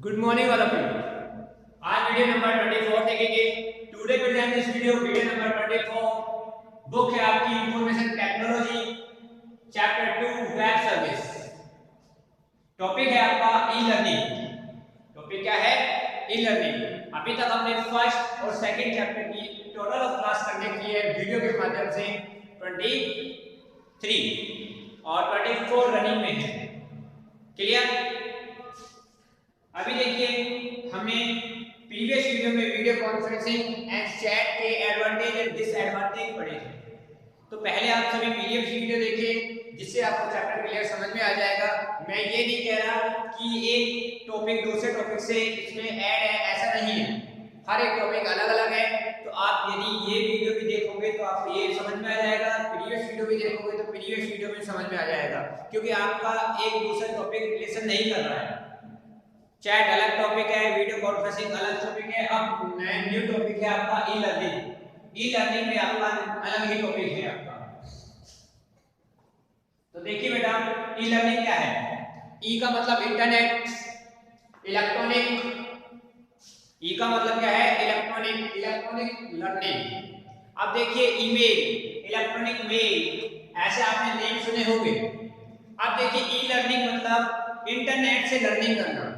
Good morning all of you. आज video number 24 देखेंगे। Today present this video number 24। Book है आपकी information technology, chapter 2 web service. Topic है आपका e learning. Topic क्या है? E learning. अभी तक हमने फर्स्ट और सेकंड चैप्टर की टोटल ऑफ क्लास कंडक्ट की है वीडियो के माध्यम से 23 और 24 रनिंग में है। क्लियर? अभी देखिए हमने प्रीवियस वीडियो में वीडियो कॉन्फ्रेंसिंग एंड चैट के एडवांटेज एंड डिसएडवांटेज पढ़े थे। तो पहले आप सभी प्रीवियस वीडियो देखिए जिससे आपको चैप्टर क्लियर समझ में आ जाएगा। मैं ये नहीं कह रहा कि एक टॉपिक दूसरे टॉपिक से इसमें ऐड है, ऐसा नहीं है। हर एक टॉपिक अलग अलग है। तो आप यदि ये वीडियो भी देखोगे तो आपको ये समझ में आ जाएगा, प्रीवियस वीडियो भी देखोगे तो प्रीवियस वीडियो में समझ में आ जाएगा, क्योंकि आपका एक दूसरे टॉपिक रिलेशन नहीं कर रहा है। चैट अलग टॉपिक है, वीडियो कॉन्फ्रेंसिंग अलग टॉपिक है। अब न्यू टॉपिक है आपका ई लर्निंग। ई लर्निंग में आपका अलग ही टॉपिक है आपका। तो देखिए बेटा, ई लर्निंग क्या है? ई का मतलब इंटरनेट, इलेक्ट्रॉनिक। ई का मतलब क्या है? Electronic, electronic learning. अब देखिए ईमेल, इलेक्ट्रॉनिक मेल, ऐसे आपने नेम सुने होंगे। अब देखिए ई लर्निंग मतलब इंटरनेट से लर्निंग करना।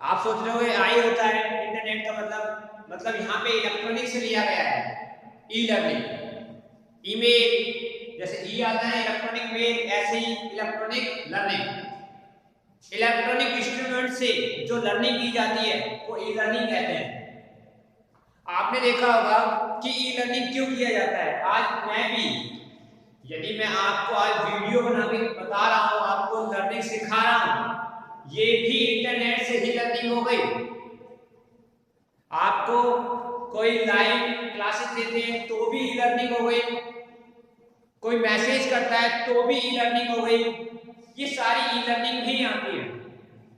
आप सोच रहे हो आई होता है इंटरनेट का मतलब यहाँ पे इलेक्ट्रॉनिक से लिया गया है ई लर्निंग। ईमेल जैसे ई आता है, इलेक्ट्रॉनिक मेल, ऐसे ही इलेक्ट्रॉनिक लर्निंग। इलेक्ट्रॉनिक इंस्ट्रूमेंट से जो लर्निंग की जाती है वो ई लर्निंग कहते हैं। आपने देखा होगा कि ई लर्निंग क्यों किया जाता है। आज मैं भी, यदि मैं आपको आज वीडियो बना के बता रहा हूँ, आपको लर्निंग सिखा रहा हूँ, ये भी इंटरनेट से ही लर्निंग हो गई। आपको कोई लाइव क्लासेस देते हैं तो भी ई लर्निंग हो गई, कोई मैसेज करता है तो भी ई लर्निंग हो गई। ये सारी ई लर्निंग ही आती है।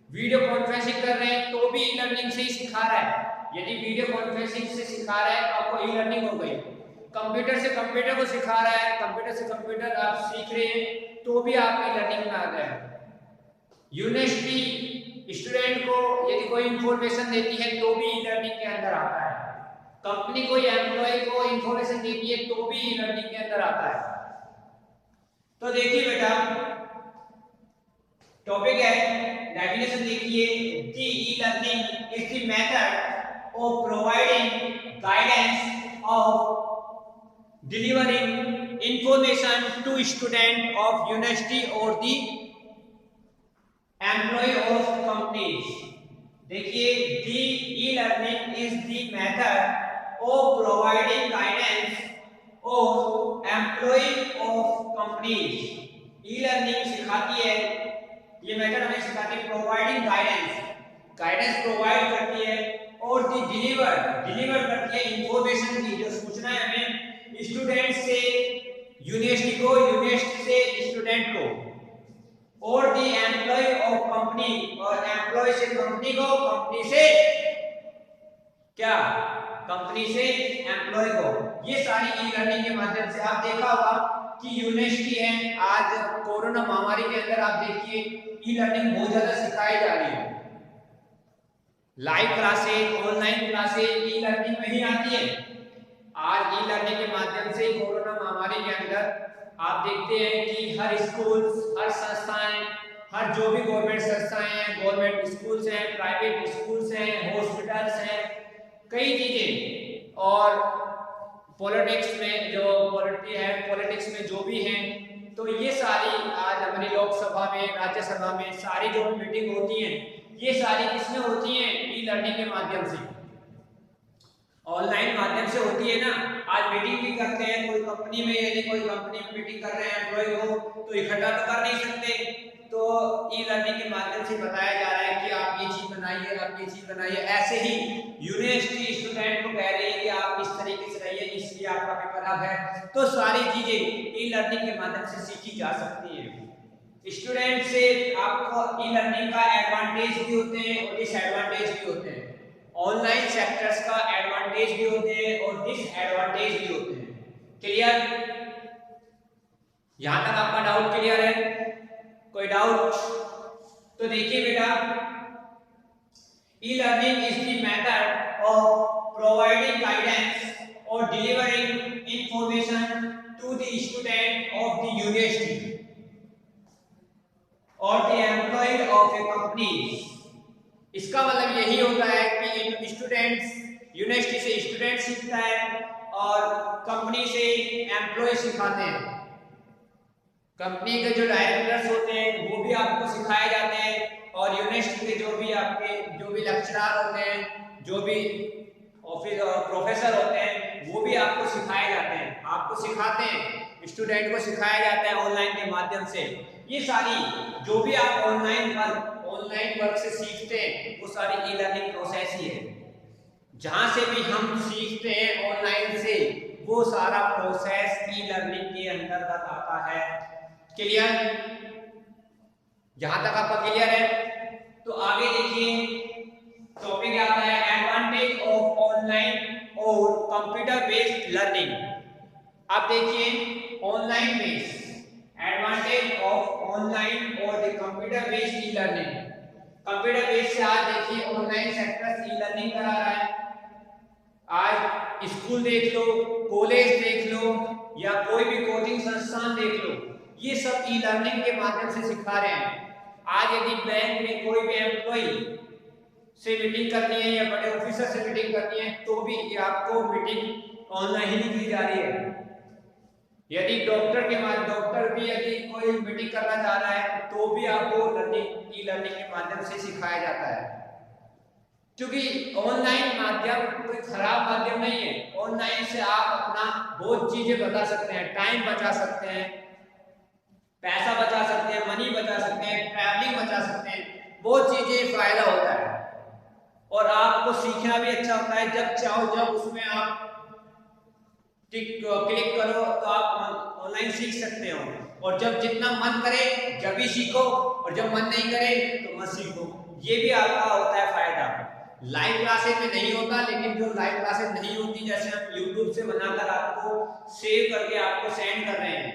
वीडियो कॉन्फ्रेंसिंग कर रहे हैं तो भी ई लर्निंग से ही सिखा रहा है। यदि वीडियो कॉन्फ्रेंसिंग से सिखा रहा है तो आपको ई लर्निंग हो गई। कंप्यूटर से कंप्यूटर को सिखा रहा है, कंप्यूटर से कंप्यूटर आप सीख रहे हैं तो भी आप ई लर्निंग में आ गए। यूनिवर्सिटी स्टूडेंट को यदि कोई इंफॉर्मेशन देती है तो भी ई लर्निंग के अंदर आता है। कंपनी कोई एम्प्लॉय को इंफॉर्मेशन देती है तो भी ई लर्निंग के अंदर आता है। तो देखिए बेटा, टॉपिक है, डेफिनेशन देखिए, the e learning is the method of providing guidance of delivering information to student of university और द एम्प्लॉय ऑफ कंपनीज। देखिए, the e learning is the method of providing guidance of employ of companies. E learning सिखाती है, ये method हमें सिखाती है providing guidance, guidance provide करती है, और दी डिलीवर करती है इंफॉर्मेशन की, जो सूचना है हमें स्टूडेंट से यूनिवर्सिटी को, यूनिवर्सिटी से स्टूडेंट को, और दी एम्प्लॉय ऑफ कंपनी, और एम्प्लॉय से कंपनी को, कंपनी से क्या, कंपनी से एम्प्लॉय को। ये सारी ई लर्निंग के माध्यम से। आप देखा होगा कि यूनिवर्सिटी है, आज कोरोना महामारी के अंदर आप देखिए ई लर्निंग बहुत ज्यादा सिखाई जा रही है। Live classes, online classes e learning में ही आती है। आज ई लर्निंग के माध्यम से कोरोना महामारी के अंदर आप देखते हैं कि हर स्कूल, हर संस्थाएं, हर जो भी गवर्नमेंट संस्थाएं हैं, गवर्नमेंट स्कूल्स हैं, प्राइवेट स्कूल्स हैं, हॉस्पिटल्स हैं, कई चीजें, और पॉलिटिक्स में जो पॉलिटिक्स में जो भी हैं, तो ये सारी आज हमारी लोकसभा में, राज्यसभा में सारी जो मीटिंग होती हैं, ये सारी किसमें होती हैं? ई लर्निंग के माध्यम से, ऑनलाइन माध्यम से होती है ना। आज मीटिंग भी करते हैं कोई कंपनी में, यदि कोई कंपनी में मीटिंग कर रहे हैं एम्प्लॉय को, तो इकट्ठा तो कर नहीं सकते, तो ई लर्निंग के माध्यम से बताया जा रहा है कि आप ये चीज बनाइए, आप ये चीज बनाइए। ऐसे ही यूनिवर्सिटी स्टूडेंट को कह रही है कि आप इस तरीके से रहिए, इसलिए आपका पेपर अब है। तो सारी चीजें ई लर्निंग के माध्यम से सीखी जा सकती है। स्टूडेंट से आपको ई लर्निंग का एडवांटेज भी होते हैं और डिसएडवांटेज भी होते हैं। ऑनलाइन सेक्टर्स का एडवांटेज भी होते हैं और डिसएडवांटेज भी होते हैं। क्लियर? यहां तक आपका डाउट क्लियर है? कोई डाउट? तो देखिए बेटा, E-learning is the method of providing guidance or delivering information to the student of the university or the employee of a company. इसका मतलब यही होता है कि स्टूडेंट्स यूनिवर्सिटी से स्टूडेंट सीखता है और कंपनी से एम्प्लॉय सिखाते हैं। कंपनी के जो डायरेक्टर्स होते हैं वो भी आपको सिखाए जाते हैं और यूनिवर्सिटी के जो भी लेक्चरर होते हैं, जो भी ऑफिस और प्रोफेसर होते हैं वो भी आपको सिखाए जाते हैं, आपको सिखाते हैं, स्टूडेंट को सिखाया जाता है ऑनलाइन के माध्यम से। ये सारी जो भी आप ऑनलाइन वर्क से सीखते हैं वो सारी ई लर्निंग प्रोसेस ही है। जहां से भी हम सीखते हैं ऑनलाइन से वो सारा प्रोसेस ई लर्निंग के अंतर्गत आता है। क्लियर? जहां तक आपका क्लियर है तो आगे देखिए टॉपिक आता है एडवांटेज ऑफ ऑनलाइन और कंप्यूटर बेस्ड लर्निंग। अब देखिए online based advantage of online और the computer based e learning. Computer based से आज देखिए ऑनलाइन सेक्टर ई लर्निंग करा रहा है। आज स्कूल देख लो, कॉलेज देख लो या कोई भी कोचिंग संस्थान देख लो, ये सब ई लर्निंग के माध्यम से सिखा रहे हैं। आज यदि बैंक में कोई भी एम्प्लॉय से मीटिंग करनी है या बड़े ऑफिसर से मीटिंग करनी है तो भी आपको मीटिंग ऑनलाइन ही की जा रही है। यदि डॉक्टर भी यदि कोई मीटिंग करना चाह रहा है तो भी आपको ई लर्निंग के माध्यम से सिखाया जाता है। क्योंकि ऑनलाइन माध्यम कोई खराब माध्यम नहीं है। ऑनलाइन से आप अपना बहुत चीजें बता सकते हैं, टाइम बचा सकते हैं, पैसा बचा सकते हैं, मनी बचा सकते हैं, ट्रैवलिंग बचा सकते हैं, बहुत चीजें फायदा होता है। और आपको सीखना भी अच्छा होता है। जब चाहो जब उसमें आप क्लिक करो तो आप ऑनलाइन सीख सकते हो और जब जितना मन करे जब भी सीखो और जब मन नहीं करे तो मत सीखो। ये भी आपका होता है फायदा। लाइव क्लासेस में नहीं होता, लेकिन जो लाइव क्लासेस नहीं होती जैसे हम YouTube से बनाकर आपको सेव करके आपको सेंड कर रहे हैं,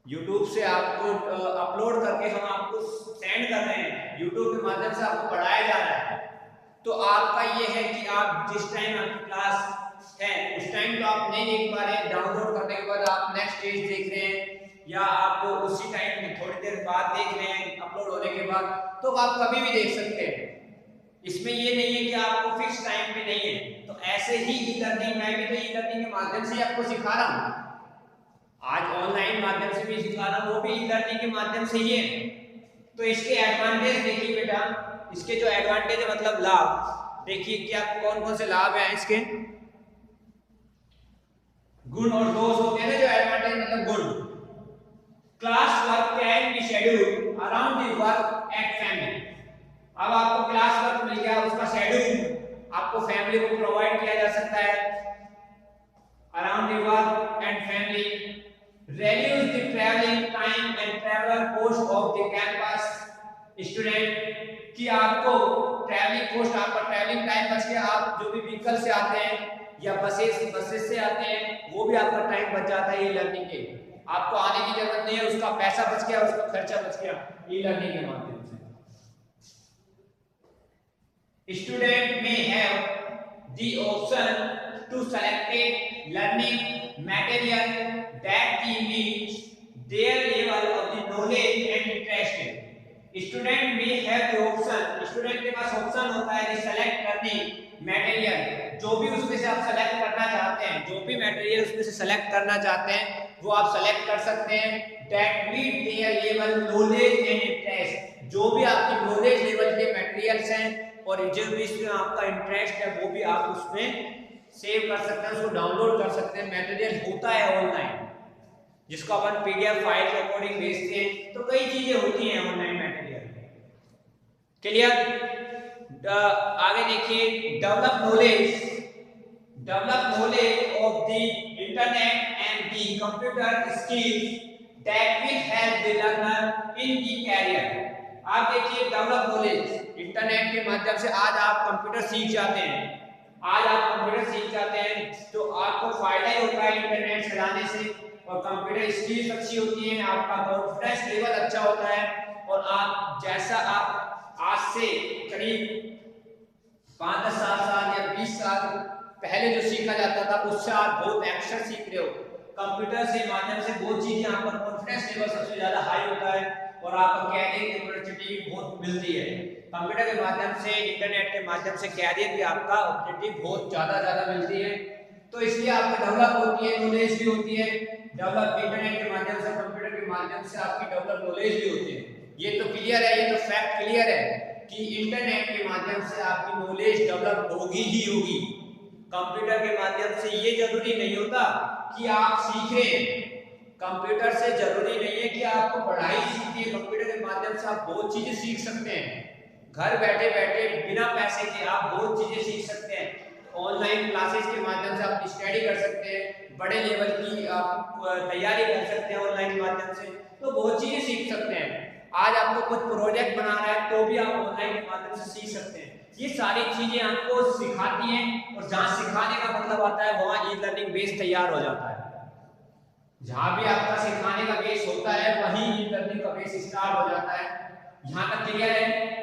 YouTube से आपको अपलोड करके हम आपको सेंड कर रहे हैं, YouTube के माध्यम से आपको पढ़ाया जा रहा है, तो आपका ये है कि आप जिस टाइम आपकी क्लास है उस टाइम तो आप नहीं देख पा रहे हैं, डाउनलोड करने के बाद आप नेक्स्ट पेज देख रहे हैं या आप उसी टाइम में थोड़ी देर बाद देख रहे हैं अपलोड होने के बाद, तो आप कभी भी देख सकते हैं। इसमें ये नहीं है कि आपको फिक्स टाइम पे नहीं है। तो ऐसे ही ई लर्निंग, मैं भी तो ई लर्निंग के माध्यम से आपको सिखा रहा हूँ। आज ऑनलाइन माध्यम से भी सिखा रहा हूँ, वो भी ई लर्निंग के माध्यम से ही है। तो इसके एडवांटेज देखिए बेटा, इसके जो एडवांटेज है मतलब लाभ देखिए क्या कौन कौन से लाभ हैं इसके। गुण और दोष होते हैं ना, जो एडवांटेज मतलब गुण। Class work can be schedule around the work at family. अब आपको क्लास वर्क मिल गया, उसका शेड्यूल आपको फैमिली को प्रोवाइड किया जा सकता है around the work and family. reduce the traveling time and travel cost of the campus student कि आपको ट्रैवलिंग कोस्ट, आपका ट्रैवलिंग टाइम बच गया। आप जो भी व्हीकल से आते हैं या बसेस से आते हैं वो भी आपका टाइम बच जाता है ई लर्निंग के। आपको आने की जरूरत नहीं है, उसका पैसा बच गया, उसका खर्चा बच गया ई लर्निंग के माध्यम से। स्टूडेंट में have the option to selected learning material that meets their level of the knowledge and interest. Student may have the option, student के पास ऑप्शन होता है कि सेलेक्ट लर्निंग मटेरियल, जो भी उसमें से आप सेलेक्ट करना चाहते हैं, जो भी मटेरियल उसमें से सेलेक्ट करना चाहते हैं वो आप सेलेक्ट कर सकते हैं। that meet their level knowledge and interest, जो भी आपकी नॉलेज लेवल के मटेरियल्स हैं और जो भी इसमें आपका इंटरेस्ट है वो भी आप उसमें सेव कर सकते हैं, उसको डाउनलोड कर सकते हैं। मटेरियल होता है ऑनलाइन जिसको अपन पीडीएफ फाइल के अकॉर्डिंग भेजते हैं, तो कई चीजें होती हैं ऑनलाइन मटेरियल। क्लियर? आगे देखिए develop knowledge of the internet and the computer skills that will help the learner in the career. आप देखिए डेवलप नॉलेज, इंटरनेट के माध्यम से आज आप कंप्यूटर सीख जाते हैं, तो आपको फायदा ही होता है इंटरनेट चलाने से, और कंप्यूटर स्किल्स अच्छी होती है, आपका कॉन्फिडेंस लेवल अच्छा होता है, और आप जैसा आप आज से करीब 5-10 साल या 20 साल पहले जो सीखा जाता था उससे आप बहुत एक्स्ट्रा सीख रहे हो। कंप्यूटर से माध्यम से बहुत चीजें आपका कॉन्फिडेंस लेवल सबसे ज्यादा हाई होता है और आपका कैरियर की अपॉर्चुनिटी बहुत मिलती है। कंप्यूटर के माध्यम से, इंटरनेट के माध्यम से कैरियर की आपका अपॉर्चुनिटी बहुत ज्यादा मिलती है। तो इसलिए आपको डेवलप होती है, नॉलेज भी होती है। डेवलप इंटरनेट के माध्यम से, कंप्यूटर के माध्यम से आपकी डेवलप नॉलेज भी होती है। ये तो क्लियर है, ये तो फैक्ट क्लियर है कि इंटरनेट के माध्यम से आपकी नॉलेज डेवलप होगी ही होगी। कंप्यूटर के माध्यम से ये जरूरी नहीं होता कि आप सीख रहे हैं, कंप्यूटर से जरूरी नहीं है कि आपको पढ़ाई सीखनी है। कंप्यूटर के माध्यम से आप बहुत चीजें सीख सकते हैं। घर बैठे बैठे बिना पैसे के आप बहुत चीजें सीख सकते हैं। ऑनलाइन क्लासेस के माध्यम से आप स्टडी कर सकते हैं, बड़े लेवल की आप तैयारी कर सकते हैं ऑनलाइन माध्यम से, तो बहुत चीजें सीख सकते हैं। आज आपको कुछ प्रोजेक्ट बनाना है तो भी आप ऑनलाइन के माध्यम से सीख सकते हैं। ये सारी चीजें आपको सिखाती हैं और जहां सिखाने का मतलब आता है वहां ई लर्निंग बेस तैयार हो जाता है। जहां भी आपका सिखाने का बेस होता है वहीं ई लर्निंग का बेस स्टार्ट हो जाता है। यहां तक क्लियर है?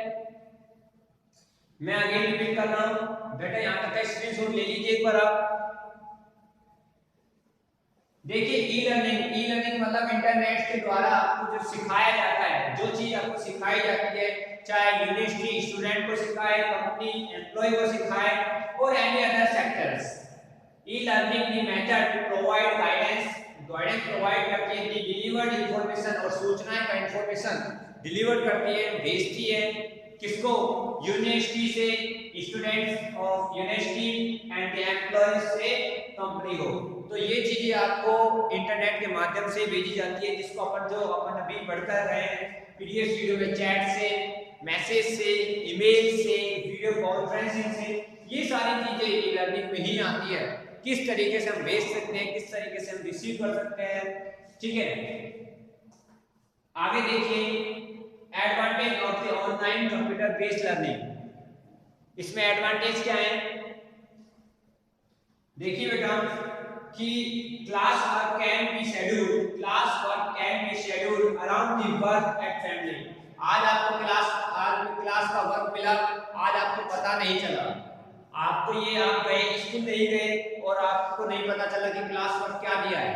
मैं आगे रिपीट कर रहा हूं बेटा, यहां तक का स्क्रीनशॉट ले लीजिए एक बार आप। देखिए ई लर्निंग मतलब इंटरनेट के द्वारा आपको जो सिखाया जाता है, जो चीज आपको सिखाई जाती है, चाहे यूनिवर्सिटी स्टूडेंट को सिखाए, कंपनी एम्प्लॉय को सिखाए और any other sectors. E learning the method to provide guidance provide करती है, डिलीवर्ड इंफॉर्मेशन और सूचनाएं का इंफॉर्मेशन डिलीवर करती है, भेजती है किसको? यूनिवर्सिटी से students of university and the employees से कंपनी को। तो ये चीजें आपको इंटरनेट के माध्यम से भेजी जाती है, जिसको अपन अभी पढ़ कर रहे हैं पीडीएफ वीडियो में, चैट से, मैसेज से, ईमेल से, वीडियो कॉन्फ्रेंसिंग से। ये सारी चीजें ई लर्निंग में ही आती है। किस तरीके से हम भेज सकते हैं, किस तरीके से हम रिसीव कर सकते हैं, ठीक है। आगे देखिए advantage of the online computer based learning. इसमें एडवांटेज क्या है? देखिए बेटा कि class work can be scheduled around the work at family. आज आपको क्लास का वर्क मिला, आज आपको पता नहीं चला, आपको ये आप गए स्कूल नहीं गए और आपको नहीं पता चला कि क्लास वर्क क्या दिया है।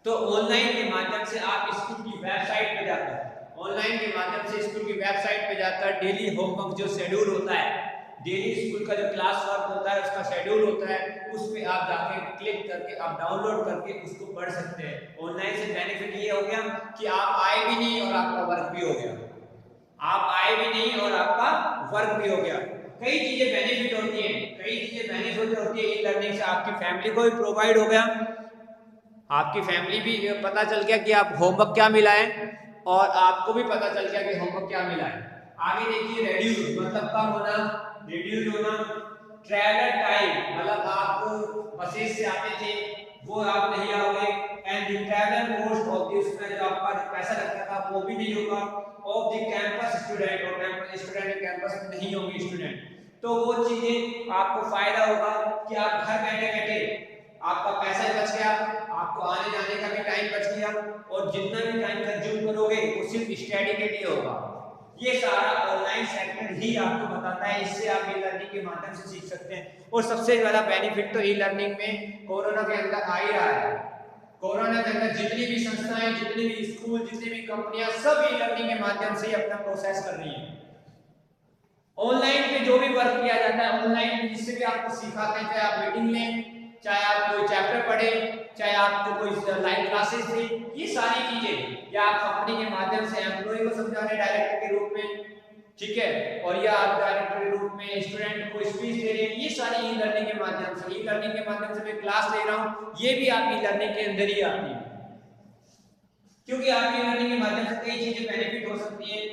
तो ऑनलाइन के माध्यम से आप स्कूल की वेबसाइट पे जाकर डेली होमवर्क जो शेड्यूल होता है, डेली स्कूल का जो क्लास वर्क होता है उसका शेड्यूल होता है, उस पे आप जाके क्लिक करके आप डाउनलोड करके उसको पढ़ सकते हैं। ऑनलाइन से बेनिफिट ये हो गया कि आप आए भी नहीं और आपका वर्क भी हो गया, आप आए भी नहीं और आपका वर्क भी हो गया। कई चीजें बेनिफिट होती है ई लर्निंग से। आपकी फैमिली को भी प्रोवाइड हो गया, आपकी फैमिली भी पता चल गया कि आप होमवर्क क्या मिला है और आपको भी पता चल गया कि होमवर्क क्या मिला है। आगे देखिए रेड्यूस मतलब कम होना, रिड्यूस होना। ट्रैवल टाइम मतलब आप बसेस से आते थे वो आप नहीं आओगे, and the travel cost of the, उसमें जो आपका पैसा लगता था वो भी नहीं होगा। ऑफ द कैंपस स्टूडेंट, और कैंपस स्टूडेंट कैंपस में नहीं होंगे स्टूडेंट, तो वो चीजें आपको फायदा होगा कि आप घर बैठे बैठे आपका पैसा बच गया, आपको आने जाने का भी टाइम बच गया और जितना भी टाइम कंज्यूम करोगे वो सिर्फ स्टडी के लिए होगा। ये सारा ऑनलाइन सेक्टर ही आपको बताता है, इससे आप ई लर्निंग के माध्यम से सीख सकते हैं। और सबसे ज्यादा बेनिफिट तो ई लर्निंग में कोरोना के अंदर आ ही रहा है। कोरोना के अंदर जितनी भी संस्थाएं, जितने भी स्कूल, जितनी भी कंपनियां सब ई लर्निंग के माध्यम से ही अपना प्रोसेस कर रही है। ऑनलाइन पे जो भी वर्क किया जाता है ऑनलाइन, जिससे भी आपको सिखाते हैं, चाहे आप मीटिंग लें, चाहे आप कोई चैप्टर पढ़ें, चाहे आपको कोई लाइव क्लासेस दें, ये सारी चीजें या आप कंपनी के माध्यम से एम्प्लॉय को समझा रहे डायरेक्टर के रूप में, ठीक है, और या आप डायरेक्टर के रूप में स्टूडेंट को स्पीच दे रहे हैं, ये सारी ई लर्निंग के माध्यम से। ई लर्निंग के माध्यम से मैं क्लास ले रहा हूँ, ये भी आप ई लर्निंग के अंदर ही आती है, क्योंकि आप ई लर्निंग के माध्यम से कई चीजें बेनिफिट हो सकती है।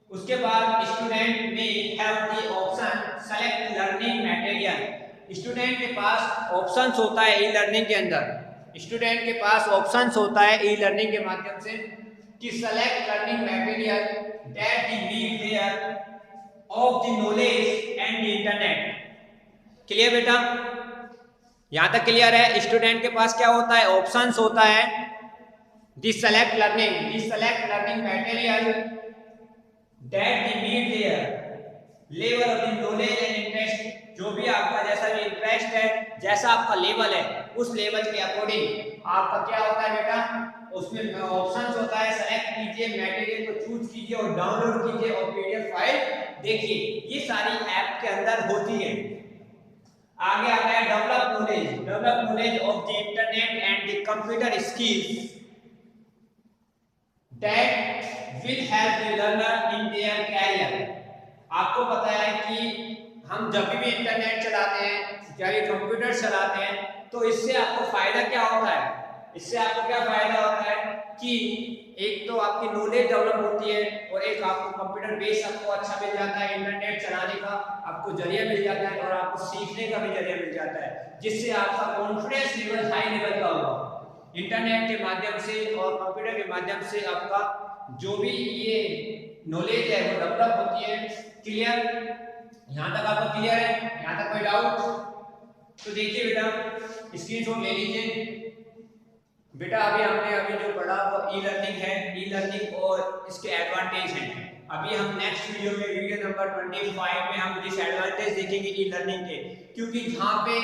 उसके बाद स्टूडेंट में have the option select learning material. Student के पास ऑप्शंस होता है ई लर्निंग के अंदर, स्टूडेंट के पास ऑप्शंस होता है ई लर्निंग के माध्यम से कि select learning material that the need their of the knowledge and the internet. Clear बेटा? यहां तक क्लियर है? स्टूडेंट के पास क्या होता है? ऑप्शंस होता है, the select learning material that they meet their level of the knowledge and interest जो भी आपका जैसा भी इंटरेस्ट है, जैसा आपका लेवल है, उस लेवल के अकॉर्डिंग आपका क्या होता है बेटा, उसमें ऑप्शंस होता है, सेलेक्ट कीजिए, मटेरियल को चूज कीजिए और डाउनलोड कीजिए और पीडीएफ फाइल देखिए, ये सारी ऐप के अंदर होती है। आगे आता है develop knowledge of the internet and the computer skills that will help the learner in their career। आपको पता है कि हम जब भी इंटरनेट चलाते हैं या ये कंप्यूटर चलाते हैं तो इससे आपको फायदा क्या होता है, इससे आपको क्या फायदा होता है कि एक तो आपकी नॉलेज डेवलप होती है और एक आपको कंप्यूटर बेस आपको अच्छा मिल जाता है, इंटरनेट चलाने का आपको जरिया मिल जाता है और आपको सीखने का भी जरिया मिल जाता है, जिससे आपका कॉन्फिडेंस लेवल हाई लेवल का होगा। इंटरनेट के माध्यम से और कंप्यूटर के माध्यम से आपका जो भी ये नॉलेज है वो डेवलप होती है। क्लियर, यहाँ तक आपका क्लियर है? यहाँ तक कोई डाउट? तो देखिए बेटा, स्क्रीनशॉट ले लीजिए। बेटा अभी जो पढ़ा वो ई लर्निंग है, ई लर्निंग और इसके एडवांटेज हैं। अभी हम नेक्स्ट वीडियो में वीडियो नंबर 25 में हम डिसएडवांटेज देखेंगे ई लर्निंग के, क्योंकि जहाँ पे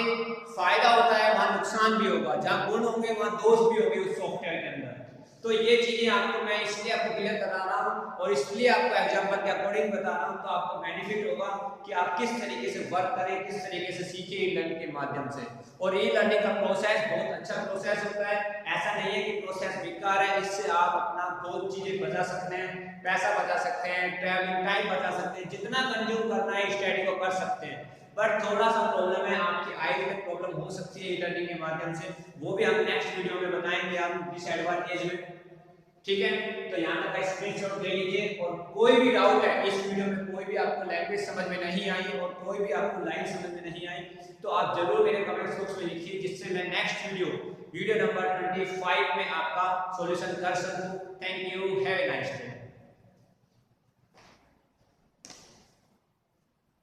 फायदा होता है वहाँ नुकसान भी होगा, जहाँ गुण होंगे वहाँ दोष भी होंगे उस सॉफ्टवेयर के अंदर। तो ये चीजें आपको मैं इसलिए आपको क्लियर करा रहा हूँ और इसलिए आपको एग्जाम्पल के अकॉर्डिंग बता रहा हूँ, तो आपको बेनिफिट होगा कि आप किस तरीके से वर्क करें, किस तरीके से सीखें ई लर्निंग के माध्यम से। और ई लर्निंग का प्रोसेस बहुत अच्छा प्रोसेस होता है, ऐसा नहीं है कि प्रोसेस बेकार है, इससे आप अपना बहुत चीजें बचा सकते हैं, पैसा बचा सकते हैं, ट्रैवलिंग टाइम बचा सकते हैं, जितना कंज्यूम करना है स्टडी को कर सकते हैं। पर थोड़ा सा प्रॉब्लम है, आपकी आईज में प्रॉब्लम हो सकती है ई लर्निंग के माध्यम से, वो भी हम नेक्स्ट वीडियो में बताएंगे हम डिसएडवांटेज में। ठीक है, तो यहाँ तक का स्क्रीनशॉट ले लीजिए और कोई भी डाउट है इस वीडियो में, कोई भी आपको लैंग्वेज समझ में नहीं आई और कोई भी आपको लाइन समझ में नहीं आई, तो आप जरूर मेरे कमेंट बॉक्स में लिखिए, जिससे मैं नेक्स्ट वीडियो नंबर 25 में आपका सॉल्यूशन कर सकूं। Thank you, have a nice day.